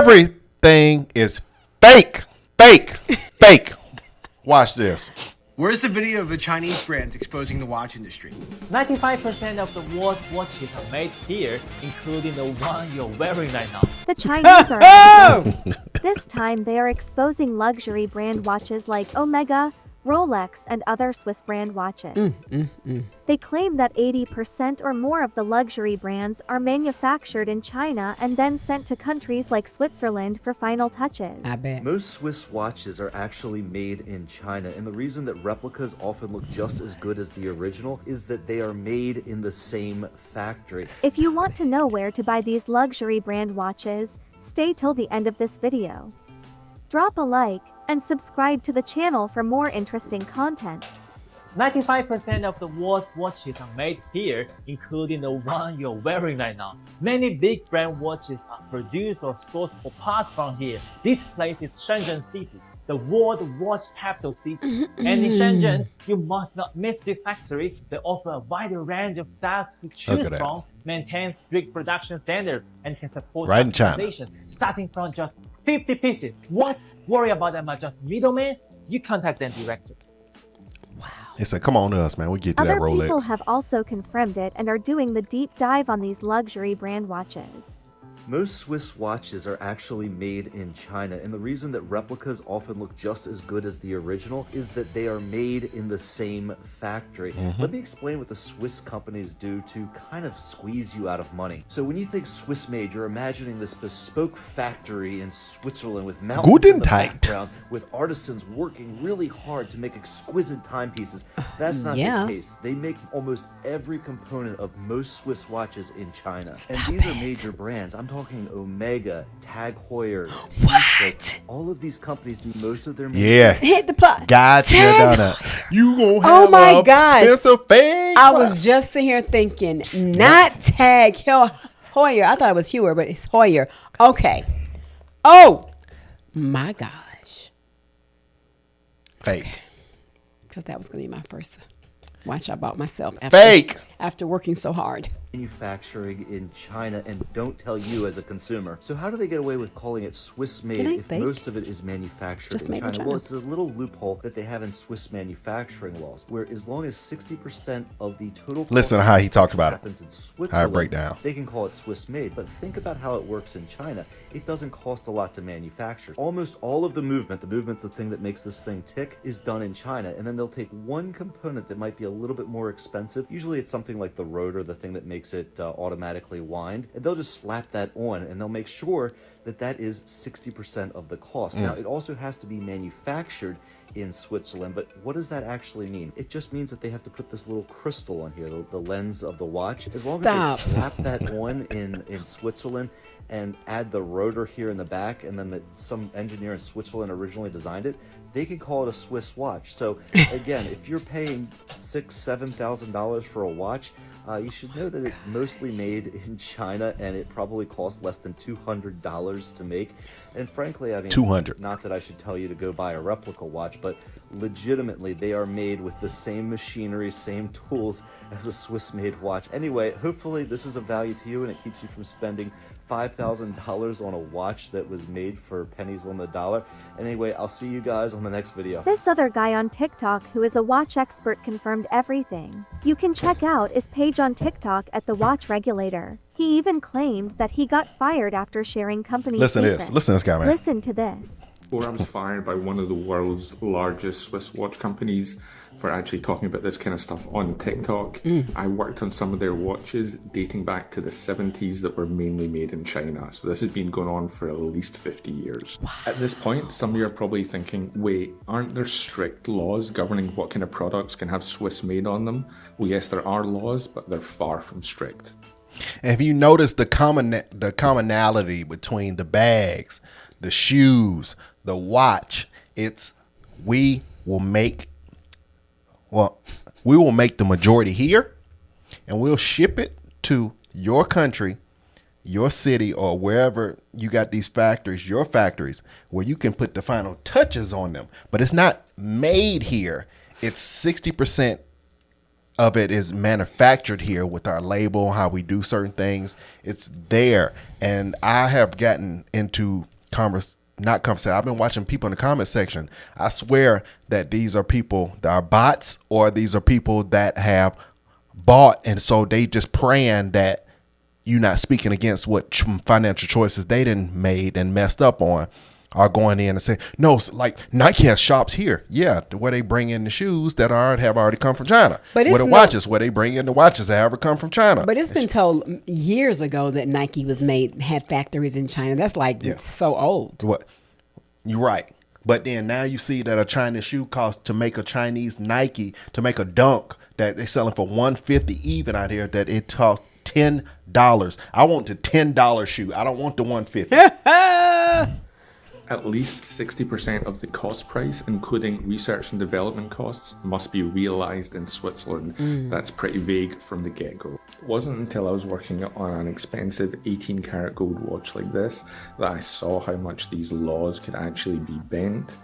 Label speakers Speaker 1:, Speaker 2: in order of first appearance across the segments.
Speaker 1: Everything is fake, fake, fake. Watch this.
Speaker 2: Where's the video of the Chinese brands exposing the watch industry?
Speaker 3: 95% of the world's watches are made here, including the one you're wearing right now.
Speaker 4: The Chinese are this time they are exposing luxury brand watches like Omega, Rolex, and other Swiss brand watches. They claim that 80% or more of the luxury brands are manufactured in China and then sent to countries like Switzerland for final touches.
Speaker 5: I bet.
Speaker 6: Most Swiss watches are actually made in China, and the reason that replicas often look just as good as the original is that they are made in the same factory.
Speaker 4: If you want to know where to buy these luxury brand watches, stay till the end of this video. Drop a like and subscribe to the channel for more interesting content.
Speaker 3: 95% of the world's watches are made here, including the one you're wearing right now. Many big brand watches are produced or sourced for parts from here. This place is Shenzhen City, the world watch capital city. And in Shenzhen, you must not miss this factory. They offer a wider range of styles to choose from, maintain strict production standards, and can support customization, starting from just 50 pieces. What? Worry about them are just middlemen? You contact them directly.
Speaker 5: Wow.
Speaker 1: They said, come on to us, man. We get to that Rolex.
Speaker 4: Other people have also confirmed it and are doing the deep dive on these luxury brand watches.
Speaker 6: Most Swiss watches are actually made in China, and the reason that replicas often look just as good as the original is that they are made in the same factory. Let me explain what the Swiss companies do to kind of squeeze you out of money. So when you think Swiss made, you're imagining this bespoke factory in Switzerland with mountains in the background, with artisans working really hard to make exquisite timepieces. That's not the case. They make almost every component of most Swiss watches in China. And these are major brands. I'm talking Omega, Tag Heuer,
Speaker 5: What?
Speaker 6: all of these companies do most of their
Speaker 5: hit the pot.
Speaker 1: Gotcha, you gonna have
Speaker 5: my gosh.
Speaker 1: expensive fake.
Speaker 5: I was just sitting here thinking, not Tag Heuer. I thought it was Heuer, but it's Heuer. Okay. Oh my gosh.
Speaker 1: Fake.
Speaker 5: Because that was going to be my first watch I bought myself after working so hard.
Speaker 6: Manufacturing in China and don't tell you as a consumer. So how do they get away with calling it Swiss made if most of it is manufactured in China? Well, it's a little loophole that they have in Swiss manufacturing laws, where as long as 60% of the total
Speaker 1: listen to how he talked about it.
Speaker 6: In Switzerland,
Speaker 1: how it break down.
Speaker 6: They can call it Swiss made, but think about how it works in China. It doesn't cost a lot to manufacture. Almost all of the movement's the thing that makes this thing tick, is done in China, and then they'll take one component that might be a little bit more expensive. Usually it's something like the rotor, the thing that makes it automatically wind, and they'll just slap that on, and they'll make sure that that is 60% of the cost. Now, it also has to be manufactured in Switzerland, but what does that actually mean? It just means that they have to put this little crystal on here, the lens of the watch. As long as they slap that on in Switzerland and add the rotor here in the back, and then some engineer in Switzerland originally designed it, they can call it a Swiss watch. So again, if you're paying $6,000–7,000 for a watch, you should know that it's mostly made in China, and it probably costs less than $200 to make. And frankly, I mean,
Speaker 1: $200.
Speaker 6: Not that I should tell you to go buy a replica watch, but legitimately, they are made with the same machinery, same tools as a Swiss-made watch. Anyway, hopefully this is of value to you, and it keeps you from spending $5,000 on a watch that was made for pennies on the dollar. Anyway, I'll see you guys on the next video.
Speaker 4: This other guy on TikTok who is a watch expert confirmed everything. You can check out his page on TikTok at The Watch Regulator. He even claimed that he got fired after sharing company secrets.
Speaker 1: Listen to this guy, man.
Speaker 4: Listen to this.
Speaker 7: Before I was fired by one of the world's largest Swiss watch companies for actually talking about this kind of stuff on TikTok. I worked on some of their watches dating back to the 70s that were mainly made in China. So this has been going on for at least 50 years. At this point, some of you are probably thinking, wait, aren't there strict laws governing what kind of products can have Swiss made on them? Well, yes, there are laws, but they're far from strict.
Speaker 1: And if you notice the commonality between the bags, the shoes, the watch, it's we will make the majority here, and we'll ship it to your country, your city, or wherever you got these factories, your factories, where you can put the final touches on them. But it's not made here. It's 60% of it is manufactured here with our label, how we do certain things. It's there. And I have gotten into not conversation. I've been watching people in the comment section. I swear that these are people that are bots, or these are people that have bought, and so they just praying that you not speaking against what financial choices they done made and messed up on, are going in and saying, no, like Nike has shops here. Yeah, where they bring in the shoes that have already come from China.
Speaker 5: But
Speaker 1: where the watches, where they bring in the watches that have come from China.
Speaker 5: But it's been told years ago that Nike had factories in China. That's like so old.
Speaker 1: What? You're right. But then now you see that a Chinese shoe costs, to make a Chinese Nike, to make a Dunk that they're selling for $150 even out here, that it costs $10. I want the $10 shoe. I don't want the $150.
Speaker 7: At least 60% of the cost price, including research and development costs, must be realized in Switzerland. That's pretty vague from the get-go. It wasn't until I was working on an expensive 18-karat gold watch like this that I saw how much these laws could actually be bent.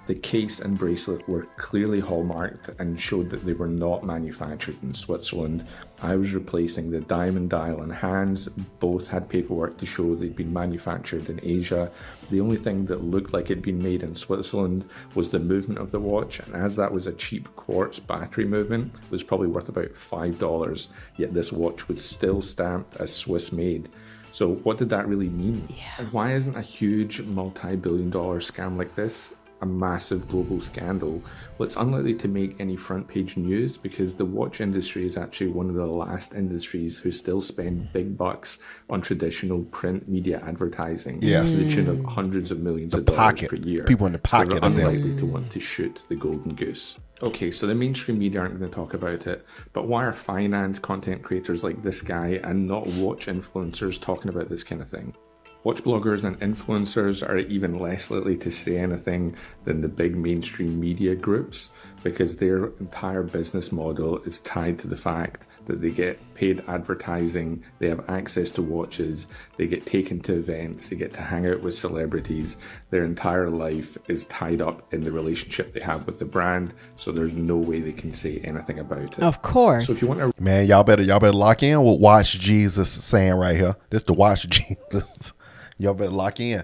Speaker 7: The case and bracelet were clearly hallmarked and showed that they were not manufactured in Switzerland. I was replacing the diamond dial and hands. Both had paperwork to show they'd been manufactured in Asia. The only thing that looked like it'd been made in Switzerland was the movement of the watch, and as that was a cheap quartz battery movement, it was probably worth about $5, yet this watch was still stamped as Swiss made. So what did that really mean? And why isn't a huge multi-billion-dollar scam like this a massive global scandal? Well, it's unlikely to make any front page news because the watch industry is actually one of the last industries who still spend big bucks on traditional print media advertising.
Speaker 1: Yes.
Speaker 7: To the tune of hundreds of millions of dollars per year.
Speaker 1: People in the pocket
Speaker 7: so they're
Speaker 1: of them.
Speaker 7: unlikely to want to shoot the golden goose. Okay, so the mainstream media aren't going to talk about it, but why are finance content creators like this guy and not watch influencers talking about this kind of thing? Watch bloggers and influencers are even less likely to say anything than the big mainstream media groups, because their entire business model is tied to the fact that they get paid advertising, they have access to watches, they get taken to events, they get to hang out with celebrities. Their entire life is tied up in the relationship they have with the brand, so there's no way they can say anything about it.
Speaker 5: Of course.
Speaker 7: So if you want to,
Speaker 1: Man, y'all better lock in with Watch Jesus saying right here. This the Watch Jesus. Y'all better lock in.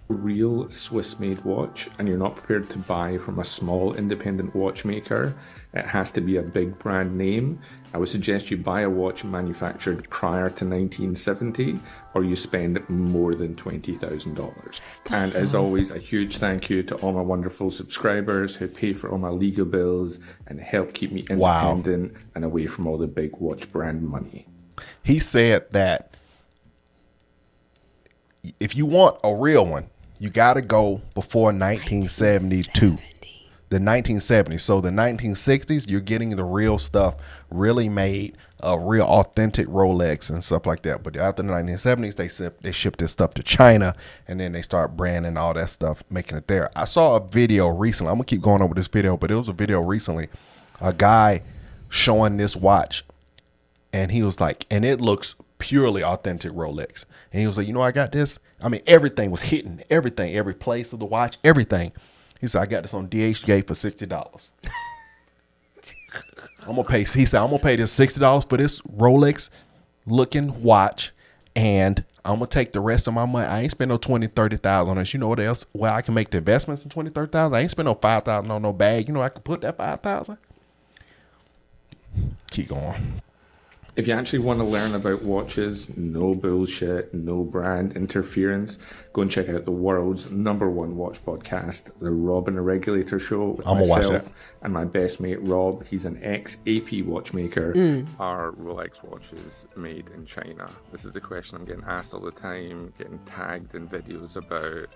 Speaker 7: Real Swiss-made watch and you're not prepared to buy from a small independent watchmaker, it has to be a big brand name. I would suggest you buy a watch manufactured prior to 1970 or you spend more than $20,000. And as always, a huge thank you to all my wonderful subscribers who pay for all my legal bills and help keep me independent and away from all the big watch brand money.
Speaker 1: He said that if you want a real one, you got to go before 1972. The 1970s. So the 1960s, you're getting the real stuff, really made, real authentic Rolex and stuff like that. But after the 1970s, they shipped this stuff to China, and then they start branding all that stuff, making it there. I saw a video recently. I'm going to keep going over this video, but it was a video recently. A guy showing this watch, and he was like, and it looks purely authentic Rolex. And he was like, you know, I got this. I mean, everything was hitting, everything, every place of the watch, everything. He said, I got this on DHgate for $60. I'm gonna pay. He said, I'm gonna pay this $60 for this Rolex looking watch, and I'm gonna take the rest of my money. I ain't spend no $20,000-$30,000 on this. You know what else? Well, I can make the investments in $20,000-$30,000. I ain't spend no $5,000 on no bag. You know, I can put that $5,000. Keep going.
Speaker 7: If you actually want to learn about watches, no bullshit, no brand interference, go and check out the world's #1 watch podcast, the Rob and the Regulator Show, with myself and my best mate Rob. He's an ex-AP watchmaker. Are Rolex watches made in China? This is the question I'm getting asked all the time, getting tagged in videos about,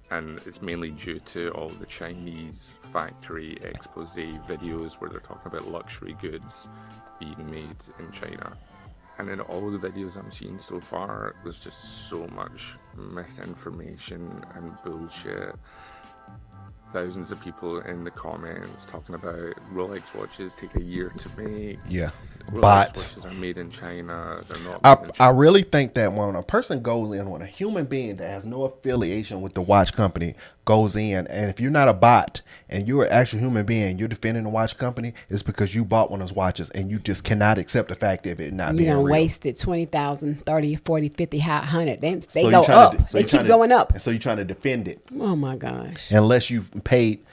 Speaker 7: and it's mainly due to all the Chinese factory expose videos where they're talking about luxury goods being made in China. And in all the videos I'm seeing so far, there's just so much misinformation and bullshit. Thousands of people in the comments talking about Rolex watches take a year to make.
Speaker 1: Yeah. bots.
Speaker 7: Watches are made in China. They're not made in
Speaker 1: I
Speaker 7: China.
Speaker 1: really think that when a person goes in, when a human being that has no affiliation with the watch company goes in, and if you're not a bot and you're an actual human being, you're defending the watch company, it's because you bought one of those watches and you just cannot accept the fact of it not
Speaker 5: You
Speaker 1: being
Speaker 5: know,
Speaker 1: real.
Speaker 5: wasted 20,000, 30, 40, 50, 100. They
Speaker 1: So
Speaker 5: go
Speaker 1: you trying
Speaker 5: up. They keep going up.
Speaker 1: And so you're trying to defend it
Speaker 5: Oh my gosh.
Speaker 1: unless you paid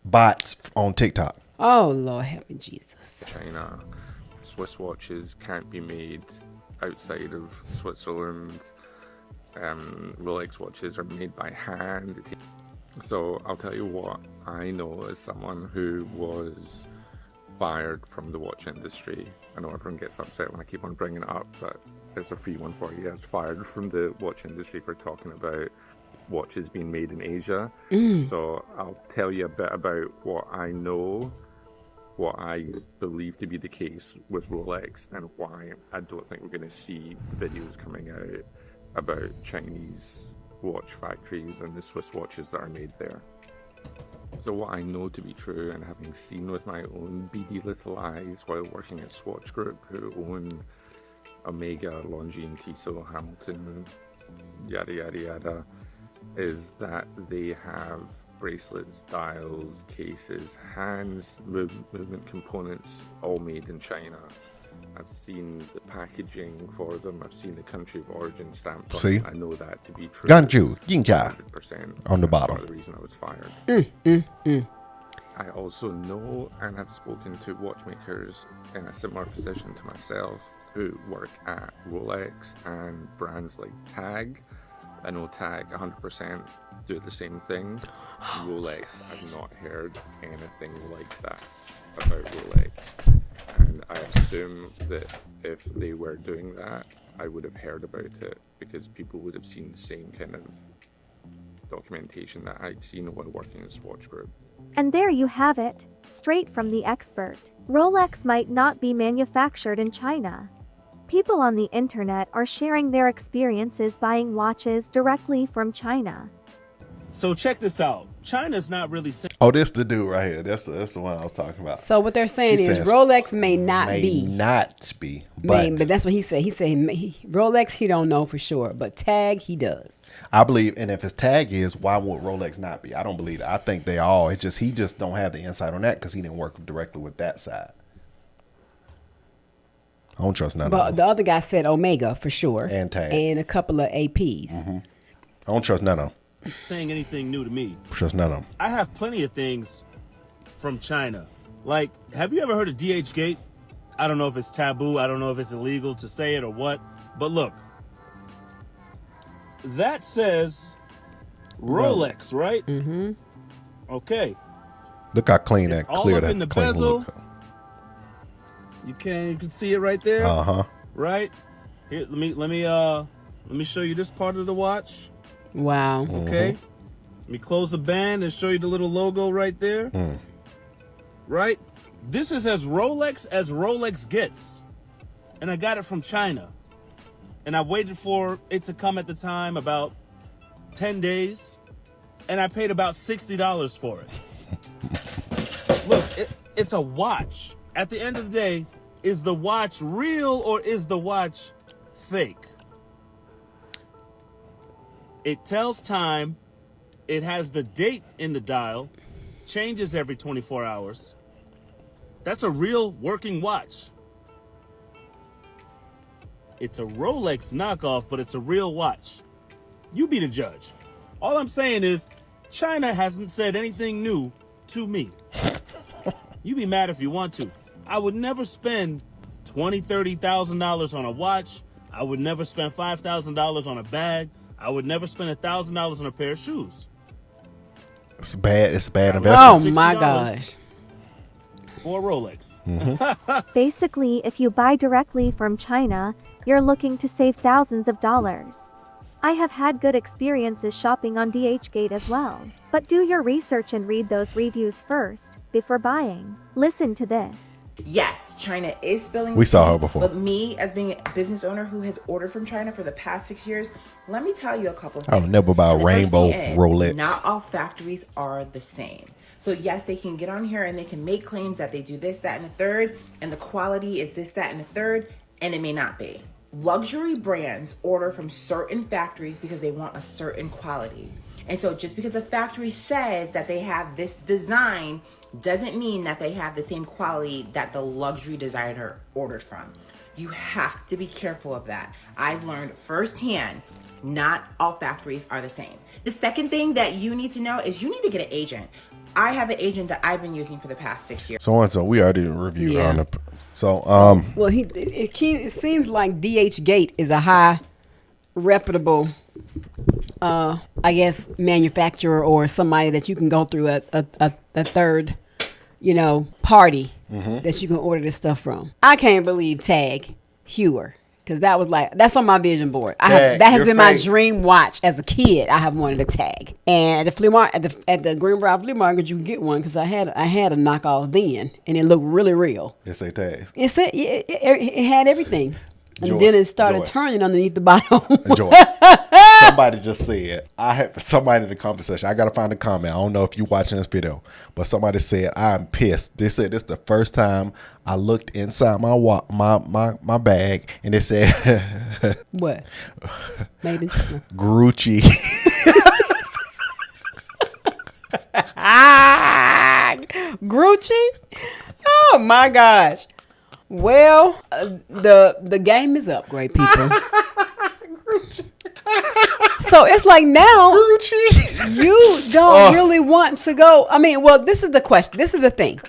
Speaker 1: bots on TikTok.
Speaker 5: Oh Lord, help me, Jesus.
Speaker 7: China. Swiss watches can't be made outside of Switzerland. Rolex watches are made by hand. So I'll tell you what I know as someone who was fired from the watch industry. I know everyone gets upset when I keep on bringing it up, but it's a free one for you. I was fired from the watch industry for talking about watches being made in Asia. So I'll tell you a bit about what I know, what I believe to be the case with Rolex, and why I don't think we're going to see videos coming out about Chinese watch factories and the Swiss watches that are made there. So what I know to be true, and having seen with my own beady little eyes while working at Swatch Group, who own Omega, Longines, Tissot, Hamilton, yada yada yada, is that they have bracelets, dials, cases, hands, movement components, all made in China. I've seen the packaging for them. I've seen the country of origin stamped on
Speaker 1: See?
Speaker 7: it. I know that to be true.
Speaker 1: Ganju, Yingjia
Speaker 7: 100%.
Speaker 1: on the
Speaker 7: That's
Speaker 1: bottom.
Speaker 7: part of the reason I was fired. I also know and have spoken to watchmakers in a similar position to myself who work at Rolex and brands like Tag. I know Tag 100% do the same thing. Rolex, I've not heard anything like that about Rolex. And I assume that if they were doing that, I would have heard about it because people would have seen the same kind of documentation that I'd seen while working in Swatch Group.
Speaker 4: And there you have it, straight from the expert. Rolex might not be manufactured in China. People on the internet are sharing their experiences buying watches directly from China.
Speaker 8: So check this out. China's not really
Speaker 1: Oh, this the dude right here. That's the one I was talking about.
Speaker 5: So what they're saying
Speaker 1: She
Speaker 5: is
Speaker 1: says,
Speaker 5: Rolex may not
Speaker 1: May
Speaker 5: be.
Speaker 1: not be, but
Speaker 5: But that's what he said. He said Rolex, he don't know for sure, but Tag, he does.
Speaker 1: I believe, and if his tag is, why would Rolex not be? I don't believe that. I think they all. It just he just don't have the insight on that because he didn't work directly with that side. I don't trust none of
Speaker 5: But
Speaker 1: them.
Speaker 5: the other guy said Omega for sure.
Speaker 1: And Tag.
Speaker 5: And a couple of APs.
Speaker 1: I don't trust none of them.
Speaker 8: saying anything new to me.
Speaker 1: Trust none of them.
Speaker 8: I have plenty of things from China. Like, have you ever heard of DH Gate? I don't know if it's taboo. I don't know if it's illegal to say it or what. But look, that says Rolex, right?
Speaker 5: Mm-hmm.
Speaker 8: Okay.
Speaker 1: Look how clean
Speaker 8: It's
Speaker 1: that,
Speaker 8: all
Speaker 1: clear
Speaker 8: up
Speaker 1: that,
Speaker 8: in the
Speaker 1: clean
Speaker 8: bezel.
Speaker 1: look.
Speaker 8: You can see it right there. Right? Here, let me show you this part of the watch.
Speaker 5: Wow.
Speaker 8: Okay. Let me close the band and show you the little logo right there. Right? This is as Rolex gets. And I got it from China. And I waited for it to come at the time, about 10 days. And I paid about $60 for it. Look, it's a watch. At the end of the day, is the watch real or is the watch fake? It tells time. It has the date in the dial. Changes every 24 hours. That's a real working watch. It's a Rolex knockoff, but it's a real watch. You be the judge. All I'm saying is, China hasn't said anything new to me. You be mad if you want to. I would never spend $20,000, $30,000 on a watch. I would never spend $5,000 on a bag. I would never spend $1,000 on a pair of shoes.
Speaker 1: It's bad. It's a bad
Speaker 5: Oh
Speaker 1: investment.
Speaker 5: my gosh.
Speaker 8: For a Rolex.
Speaker 4: Basically, if you buy directly from China, you're looking to save thousands of dollars. I have had good experiences shopping on DHgate as well. But do your research and read those reviews first, before buying. Listen to this.
Speaker 9: Yes, China is spilling.
Speaker 1: We saw
Speaker 9: tea,
Speaker 1: her before.
Speaker 9: But me, as being a business owner who has ordered from China for the past 6 years, let me tell you a couple of
Speaker 1: I
Speaker 9: things.
Speaker 1: would never buy a
Speaker 9: And the first
Speaker 1: rainbow
Speaker 9: thing is,
Speaker 1: Rolex.
Speaker 9: Not all factories are the same. So yes, they can get on here and they can make claims that they do this, that, and a third, and the quality is this, that, and a third, and it may not be. Luxury brands order from certain factories because they want a certain quality. And so just because a factory says that they have this design doesn't mean that they have the same quality that the luxury designer ordered from. You have to be careful of that. I've learned firsthand, not all factories are the same. The second thing that you need to know is you need to get an agent. I have an agent that I've been using for the past 6 years.
Speaker 1: So we already reviewed on the.
Speaker 5: Well, it seems like DH Gate is a high, reputable, I guess, manufacturer or somebody that you can go through a third, party that you can order this stuff from. I can't believe Tag Heuer. Because that's on my vision board. That has been my dream watch as a kid. I have wanted a Tag, and at the flea market, at the Greenbrier flea market, you can get one because I had a knockoff then, and it looked really real.
Speaker 1: It say Tag.
Speaker 5: It had everything, and then it started turning underneath the bottom.
Speaker 1: Somebody just said, I have somebody in the comment section. I gotta find a comment. I don't know if you watching this video, but somebody said, I'm pissed. They said this is the first time I looked inside my bag and it said
Speaker 5: what? Maybe
Speaker 1: Gucci.
Speaker 5: Gucci? Oh my gosh. Well, the game is up, great people. So it's like now you don't really want to go. I mean, well, this is the question. This is the thing.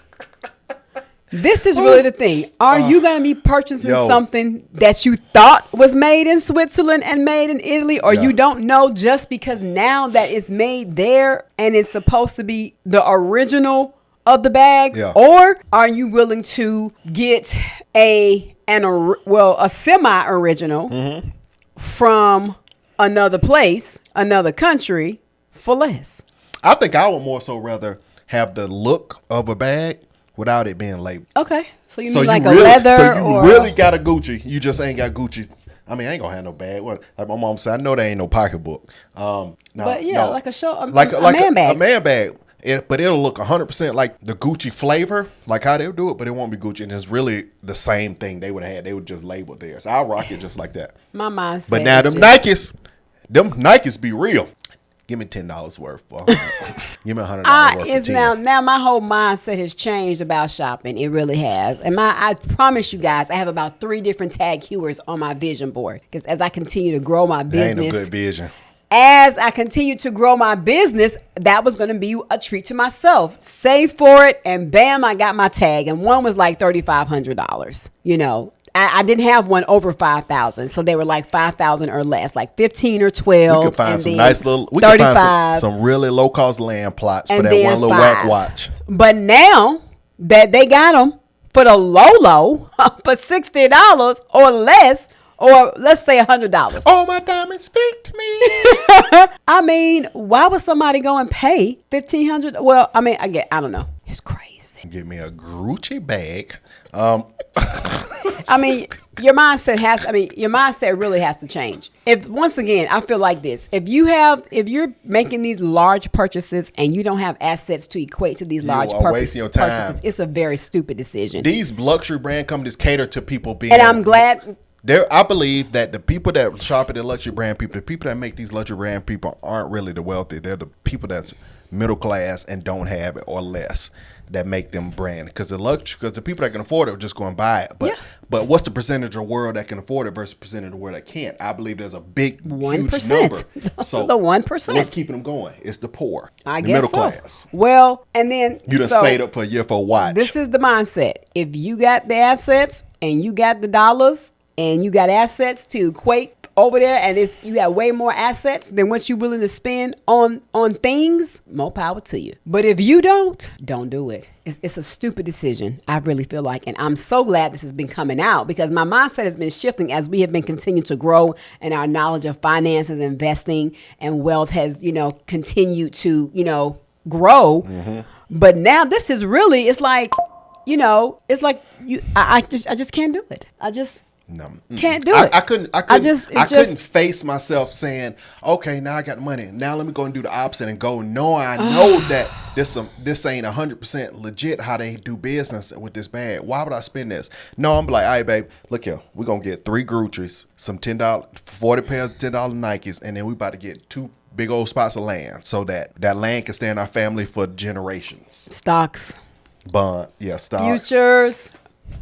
Speaker 5: This is really the thing. Are you going to be purchasing something that you thought was made in Switzerland and made in Italy, or you don't know just because now that it's made there and it's supposed to be the original of the bag? Or are you willing to get a semi-original from another place, another country for less?
Speaker 1: I think I would more so rather have the look of a bag without it being labeled.
Speaker 5: Okay. So you mean like a leather?
Speaker 1: So you really got a Gucci. You just ain't got Gucci. I mean, I ain't gonna have no bag. What? Like my mom said, I know there ain't no pocketbook.
Speaker 5: Like a show,
Speaker 1: like
Speaker 5: a man bag.
Speaker 1: A man bag. But it'll look 100% like the Gucci flavor, like how they'll do it, but it won't be Gucci. And it's really the same thing they would have had. They would just label theirs. I'll rock it just like that.
Speaker 5: My mind says.
Speaker 1: But now them Nikes be real. Give me $10 worth. Give me $100 worth.
Speaker 5: Now my whole mindset has changed about shopping. It really has. And I promise you guys, I have about 3 different Tag Heuers on my vision board. Because as I continue to grow my business.
Speaker 1: That ain't no good vision.
Speaker 5: As I continue to grow my business, that was going to be a treat to myself. Save for it, and bam, I got my Tag. And one was like $3,500. I didn't have one over 5,000, so they were like 5,000 or less, like 15 or 12.
Speaker 1: We could find some nice little. We could find some really low cost land plots for that one little whack watch.
Speaker 5: But now that they got them for the low for $60 or less. Or let's say $100.
Speaker 1: Oh, my diamonds, speak to me.
Speaker 5: I mean, why would somebody go and pay $1,500? Well, I mean, I don't know. It's crazy.
Speaker 1: Give me a Gucci bag.
Speaker 5: I mean, your mindset really has to change. Once again, I feel like this. If you're making these large purchases and you don't have assets to equate to these large
Speaker 1: wasting your time.
Speaker 5: purchases, it's a very stupid decision.
Speaker 1: These luxury brand companies cater to people being.
Speaker 5: And I'm glad.
Speaker 1: I believe that the people that shop at the luxury brand people, the people that make these luxury brand people aren't really the wealthy. They're the people that's middle class and don't have it or less that make them brand. Because the people that can afford it are just going to buy it. But what's the percentage of the world that can afford it versus percentage of the world that can't? I believe there's a big 1%. Huge number. So
Speaker 5: the 1%.
Speaker 1: What's keeping them going? It's the poor.
Speaker 5: I
Speaker 1: the
Speaker 5: guess
Speaker 1: middle
Speaker 5: so.
Speaker 1: class.
Speaker 5: Well, and then
Speaker 1: you done saved up for a year for a watch.
Speaker 5: This is the mindset. If you got the assets and you got the dollars and you got assets to equate over there, and you got way more assets than what you're willing to spend on things, more power to you. But if you don't do it. It's a stupid decision, I really feel like. And I'm so glad this has been coming out because my mindset has been shifting as we have been continuing to grow and our knowledge of finances, investing, and wealth has, continued to, grow. Mm-hmm. But now this is really, it's like, I just can't do it.
Speaker 1: No,
Speaker 5: can't do it.
Speaker 1: I couldn't face myself saying, okay, now I got the money. Now let me go and do the opposite and go. No, I know that this ain't 100% legit how they do business with this bag. Why would I spend this? No, I'm like, all right, babe, look here. We're going to get 3 Gucci's, some $10, 40 pairs of $10 Nikes, and then we about to get 2 big old spots of land so that land can stay in our family for generations.
Speaker 5: Stocks.
Speaker 1: Bond, yeah, stocks.
Speaker 5: Futures.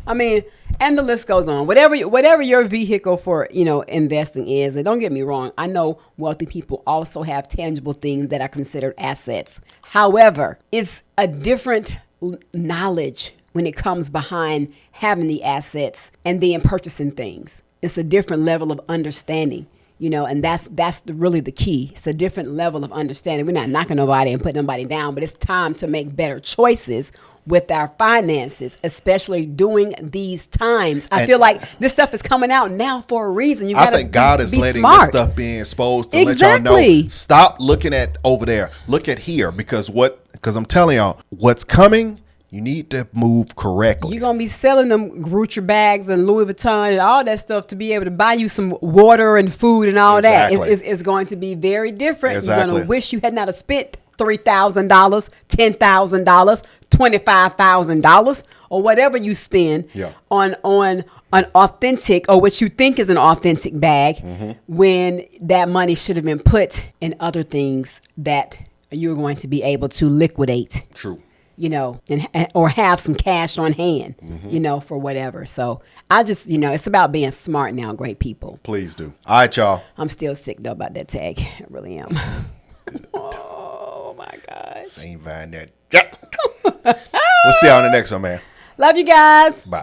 Speaker 5: I mean, and the list goes on. Whatever your vehicle for, investing is, and don't get me wrong, I know wealthy people also have tangible things that are considered assets. However, it's a different knowledge when it comes behind having the assets and then purchasing things. It's a different level of understanding. And that's really the key. It's a different level of understanding. We're not knocking nobody and putting nobody down, but it's time to make better choices with our finances, especially during these times. I feel like this stuff is coming out now for a reason.
Speaker 1: I think God is letting this stuff be exposed to let y'all know. Stop looking at over there. Look at here, because I'm telling y'all, what's coming, you need to move correctly.
Speaker 5: You're going to be selling them Gucci bags and Louis Vuitton and all that stuff to be able to buy you some water and food and all that. It's going to be very different. Exactly. You're going to wish you had not spent $3,000, $10,000, $25,000, or whatever you spend on an authentic, or what you think is an authentic bag, when that money should have been put in other things that you're going to be able to liquidate.
Speaker 1: True.
Speaker 5: Or have some cash on hand, for whatever. So I just, it's about being smart now, great people.
Speaker 1: Please do. All right, y'all.
Speaker 5: I'm still sick though about that tag. I really am. Oh my gosh.
Speaker 1: Ain't find that. Yep. We'll see y'all on the next one, man.
Speaker 5: Love you guys.
Speaker 1: Bye.